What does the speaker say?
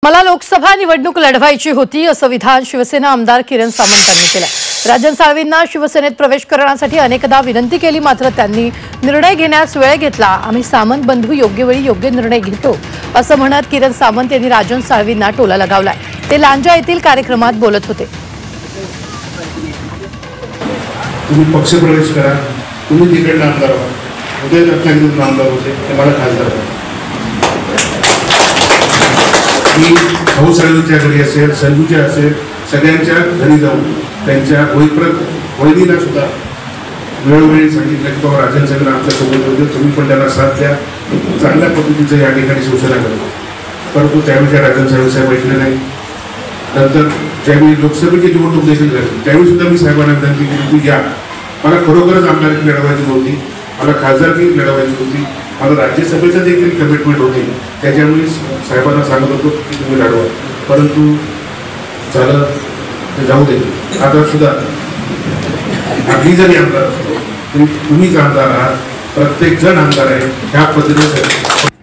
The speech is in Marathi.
मला लोकसभा निवडणूक लढवायची होती असं विधान शिवसेना आमदार किरण सामंत यांनी केलं। राजन साळवींना शिवसेनेत प्रवेश करण्यासाठी अनेकदा विनंती केली, मात्र त्यांनी निर्णय घेण्यास वेळ घेतला। आम्ही सामंत बंधू योग्य वेळी योग्य निर्णय घेतो असं म्हणत किरण सामंत यांनी राजन साळवींना टोला लगावलाय। ते लांजा येथील कार्यक्रमात बोलत होते। तुम्ही पक्ष प्रवेश करा, तुम्ही तिकडे आमदार व्हा, उदय रत्नागिरीतून आमदार होते ते मला खासदार करा। मी भाऊ साळवींच्या घरी असेल, संजूच्या असेल, सगळ्यांच्या घरी जाऊन त्यांच्या वहिनीला सुद्धा वेळोवेळी सांगितलं की बाबा राजन साहेब आमच्यासोबत होते, तुम्ही पण त्यांना साथ द्या, चांगल्या पद्धतीचं या ठिकाणी शिवसेना करतो। परंतु त्यावेळी राजन साहेब ऐकले नाही। नंतर ज्यावेळी लोकसभेची निवडणूक देखील झाली त्यावेळी सुद्धा मी साहेबांना विनंती केली की घ्या, मला खरोखरच आमदारकी लढवायची नव्हती, मला खासदारकी लढवायची होती, मला राज्यसभेचं देखील कमिटमेंट होती, त्याच्यामुळे साहेबांना सांगत होतो की तुम्ही लढवा। परंतु झालं ते जाऊ दे। आता सुद्धा आम्ही जरी आमदार असतो तरी तुम्हीच आमदार आहात, प्रत्येक जण आमदार आहे, ह्या पद्धतीने